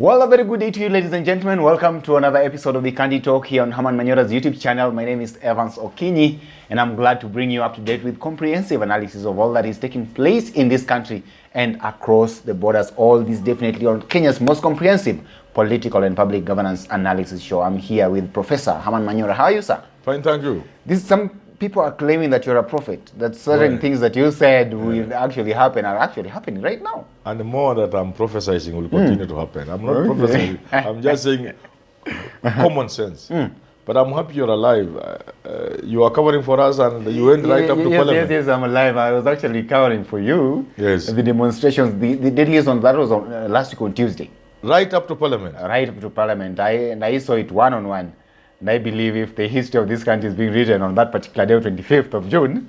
Well, a very good day to you, ladies and gentlemen. Welcome to another episode of the Candy Talk here on Herman Manyora's YouTube channel. My name is Evans Okinyi, and I'm glad to bring you up to date with comprehensive analysis of all that is taking place in this country and across the borders. All this definitely on Kenya's most comprehensive political and public governance analysis show. I'm here with Professor Herman Manyora. How are you, sir? Fine, thank you. Some people are claiming that you're a prophet, that certain things that you said will actually happen are actually happening right now. And the more that I'm prophesying will continue to happen. I'm not prophesying, I'm just saying common sense. But I'm happy you're alive. You are covering for us and you went right up to Parliament. Yes, I'm alive. I was actually covering for you. Yes. The demonstrations, the deadliest one, that was on, last week on Tuesday. Right up to Parliament? Right up to Parliament. I saw it one-on-one. And I believe if the history of this country is being written on that particular day, 25th of June,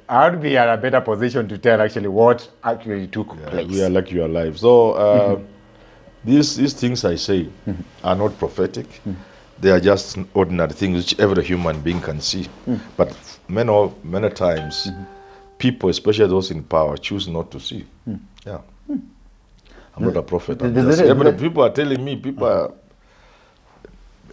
I would be in a better position to tell actually what actually took place. We are lucky you're alive. So these things I say are not prophetic. They are just ordinary things which every human being can see. But many times, people, especially those in power, choose not to see. Yeah. I'm not a prophet. People are telling me, people are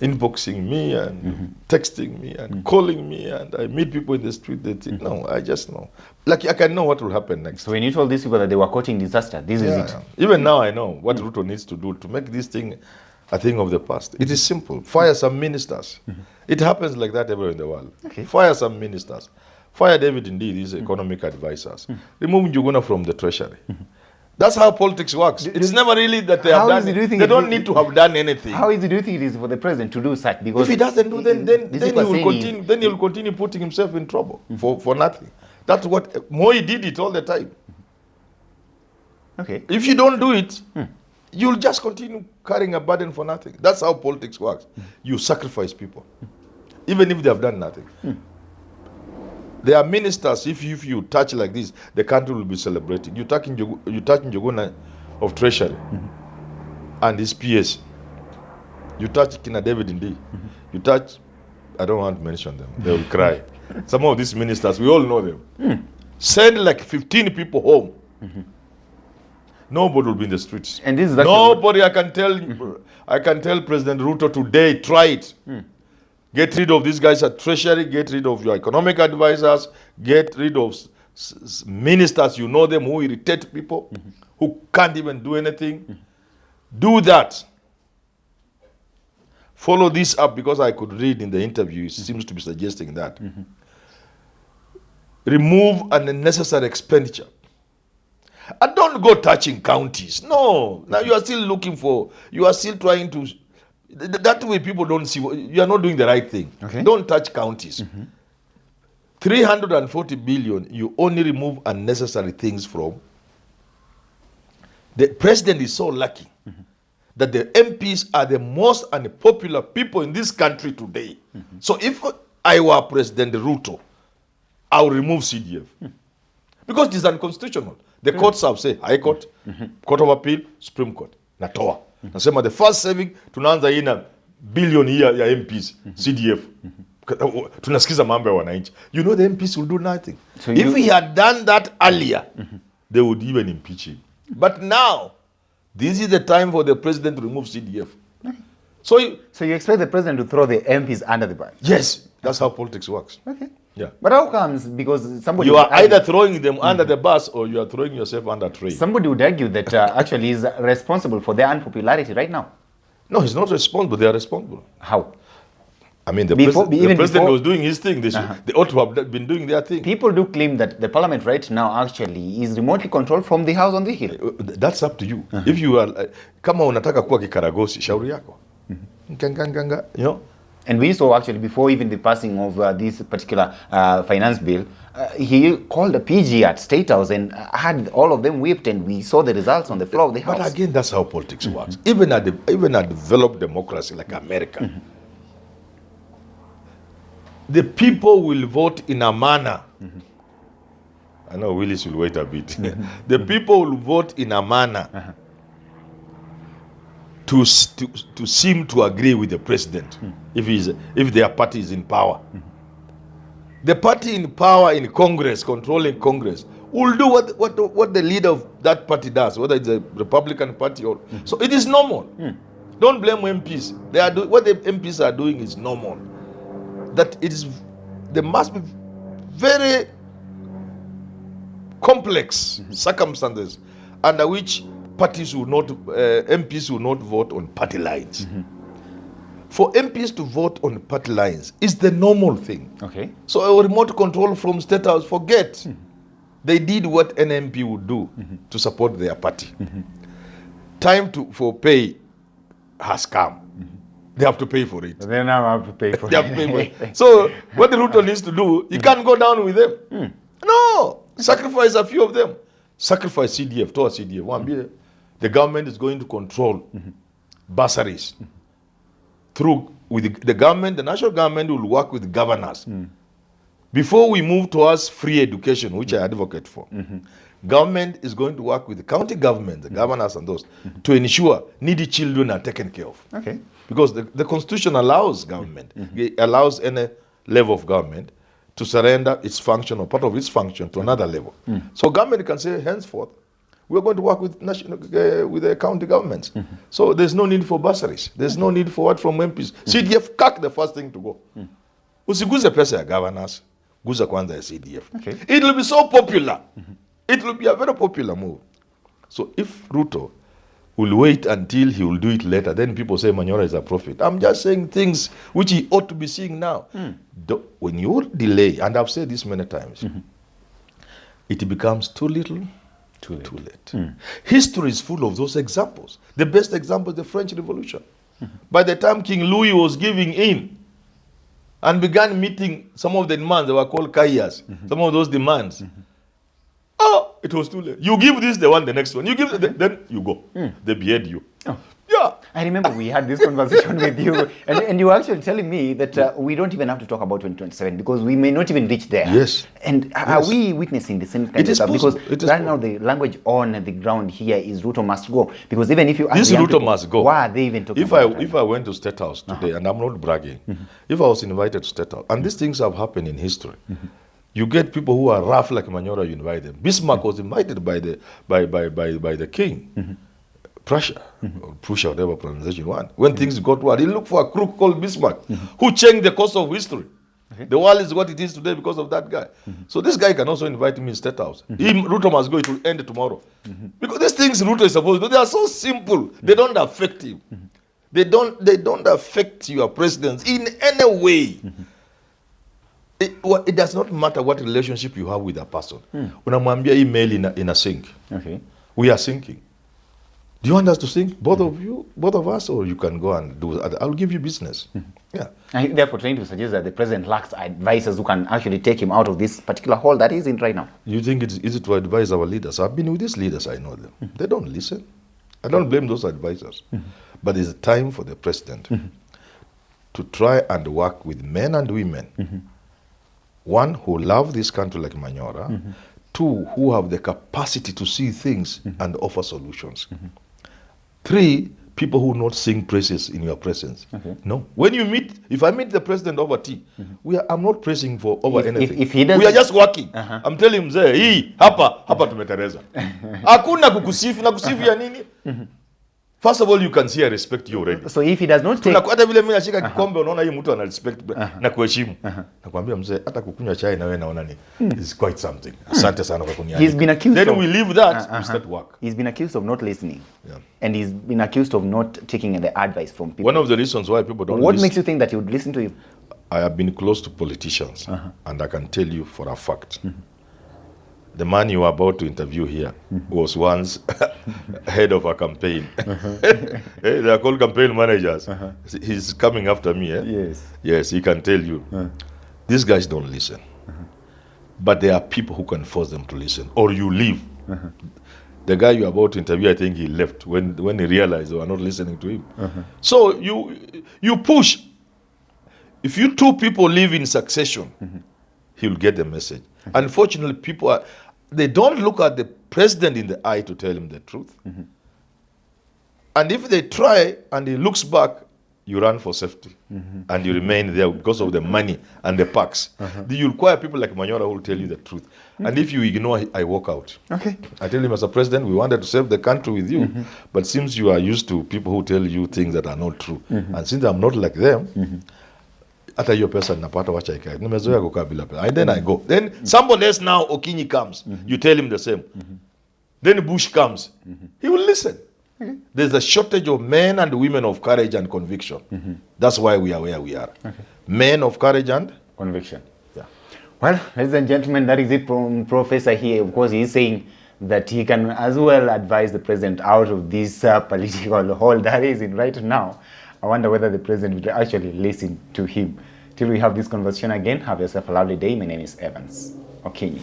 inboxing me and texting me and calling me, and I meet people in the street, they think, no, I just know. Like, I can know what will happen next. So when you told these people that they were courting disaster, this is it. Even now I know what Ruto needs to do to make this thing a thing of the past. It is simple. Fire some ministers. It happens like that everywhere in the world. Okay. Fire some ministers. Fire David indeed, his economic advisors. Remove Njuguna from the treasury. That's how politics works. It's never really that they have done. They don't need to have done anything. How easy do you think it is for the president to do such? Because if he doesn't do, then he will continue. Then he will continue putting himself in trouble for nothing. That's what Moi did it all the time. Okay. If you don't do it, you'll just continue carrying a burden for nothing. That's how politics works. You sacrifice people, even if they have done nothing. There are ministers, if you touch like this, the country will be celebrating. You touch Njuguna of Treasury and his PS. You touch Kina David Ndi. You touch, I don't want to mention them, they will cry. Some of these ministers, we all know them. Send like 15 people home. Nobody will be in the streets. And this is nobody, I can tell President Ruto today, try it. Get rid of these guys at Treasury, get rid of your economic advisors, get rid of ministers, you know them, who irritate people, who can't even do anything. Do that. Follow this up, because I could read in the interview, it seems to be suggesting that. Remove unnecessary expenditure. And don't go touching counties. No. Now you are still trying to, that way people don't see, you are not doing the right thing. Okay. Don't touch counties. 340 billion, you only remove unnecessary things from. The president is so lucky that the MPs are the most unpopular people in this country today. So if I were President Ruto, I would remove CDF. Because it is unconstitutional. The courts have said, High Court, Court of Appeal, Supreme Court, natoa. Nasema the first saving, tunaanza ina billion ya MPs, CDF. Tunasikiza mambo ya wananchi. You know the MPs will do nothing. So if he had done that earlier, they would even impeach him. But now, this is the time for the president to remove CDF. So you expect the president to throw the MPs under the bus? Yes, that's how politics works. Okay. Yeah. But how comes? Because somebody you are either throwing them under the bus or you are throwing yourself under a train. Somebody would argue that actually he's responsible for their unpopularity right now. No, he's not responsible. They are responsible. How? I mean, the president was doing his thing. They ought to have been doing their thing. People do claim that the parliament right now actually is remotely controlled from the house on the hill. That's up to you. If you are, kama unataka kuwa kikaragosi, shauri yako. You know? And we saw actually before even the passing of this particular finance bill, he called a PG at State House and had all of them whipped, and we saw the results on the floor of the house. But again, that's how politics works. Even a developed democracy like America, the people will vote in a manner. I know Willis will wait a bit. The people will vote in a manner to seem to agree with the president if their party is in power. The party in power in Congress, controlling Congress, will do what the leader of that party does, whether it's a Republican Party or... So it is normal. Don't blame MPs. What the MPs are doing is normal. There must be very complex circumstances under which MPs will not vote on party lines. For MPs to vote on party lines is the normal thing. Okay. So a remote control from State House, forget. They did what an MP would do to support their party. Time for pay has come. They have to pay for it. They now have to pay for They have to pay for it. So what the Ruto needs to do, he can't go down with them. No, sacrifice a few of them. Sacrifice CDF, to a CDF. The government is going to control bursaries. With the government, the national government will work with governors. Before we move towards free education, which I advocate for, government is going to work with the county government, the governors and those, to ensure needy children are taken care of. Okay. Because the constitution allows government, it allows any level of government to surrender its function or part of its function to another level. So government can say, henceforth, we're going to work with the county governments. So there's no need for bursaries. There's no need for what from MPs. CDF, the first thing to go. Usiguze pesa ya governors, guza kwanza ya CDF. Okay. It will be so popular. It will be a very popular move. So if Ruto will wait until he will do it later, then people say Manyora is a prophet. I'm just saying things which he ought to be seeing now. When you delay, and I've said this many times, it becomes too little, too late. History is full of those examples. The best example is the French Revolution. By the time King Louis was giving in and began meeting some of the demands, they were called cahiers, some of those demands. Oh, it was too late. You give this, they want the next one. You give then you go. They behead you. Oh. Yeah. I remember we had this conversation with you, and you were actually telling me that we don't even have to talk about 2027 because we may not even reach there. Yes. And are we witnessing the same kind of stuff? Possible. Because right now the language on the ground here is Ruto must go. Because even if you ask this young Ruto people, must go. why are they even talking if about If I went to State House today, and I'm not bragging, if I was invited to State House, and these things have happened in history, you get people who are rough like Manyora, you invite them. Bismarck was invited by the king. Prussia, or Prussia, whatever pronunciation you want. When things got bad, he looked for a crook called Bismarck, who changed the course of history. The world is what it is today because of that guy. So this guy can also invite me in State House. Ruto must go, it will end tomorrow. Because these things Ruto is supposed to do, they are so simple. They don't affect him. They don't affect your presidents in any way. It does not matter what relationship you have with a person. Unamwambia email in a sink. Okay. We are sinking. Do you want us to sink? Both of you, both of us, or you can go and do that. I'll give you business. Yeah. And therefore trying to suggest that the president lacks advisors who can actually take him out of this particular hole that he's in right now. You think it's easy to advise our leaders? I've been with these leaders, I know them. They don't listen. I don't blame those advisors. But it's time for the president to try and work with men and women. One, who love this country like Manyora. Two, who have the capacity to see things and offer solutions. Three, people who not sing praises in your presence. Okay. No. When you meet, if I meet the president over tea, I'm not praising for over anything. If he we are just working. I'm telling him, hii, hapa tumetereza. Hakuna kukusifu na kusifu ya nini? First of all, you can see I respect you already. So if he does not take... Hata vile mimi nashika kikombe unaona hii mtu ana respect na kuheshimu. Nakwambia mzee hata kukunywa chai na wewe naona ni is quite something. Asante sana kwa kunialika. He's been accused Then we leave that, we start work. He's been accused of not listening. Yeah. And he's been accused of not taking the advice from people. One of the reasons why people don't What makes you think that he would listen to you? I have been close to politicians and I can tell you for a fact. The man you are about to interview here was once head of a campaign. They are called campaign managers. He's coming after me. Yes. Yes, he can tell you. These guys don't listen. But there are people who can force them to listen. Or you leave. The guy you are about to interview, I think he left when he realized they were not listening to him. So you push. If you two people live in succession, he'll get the message. Unfortunately, people they don't look at the president in the eye to tell him the truth. And if they try and he looks back, you run for safety and you remain there because of the money and the perks. You require people like Manyora who will tell you the truth. And if you ignore, I walk out. Okay. I tell him, as a president, we wanted to save the country with you, but since you are used to people who tell you things that are not true, and since I'm not like them, hata hiyo pesa napata wacha ikae. Nimezoea kukaa bila pesa. And then I go. Then somebody else now, Okinyi comes. You tell him the same. Then Bush comes. He will listen. There's a shortage of men and women of courage and conviction. That's why we are where we are. Men of courage and conviction. Yeah. Well, ladies and gentlemen, that is it from Professor here. Of course, he's saying that he can as well advise the president out of this political hole that he's in right now. I wonder whether the president will actually listen to him. Till we have this conversation again, have yourself a lovely day. My name is Evans Okinyi.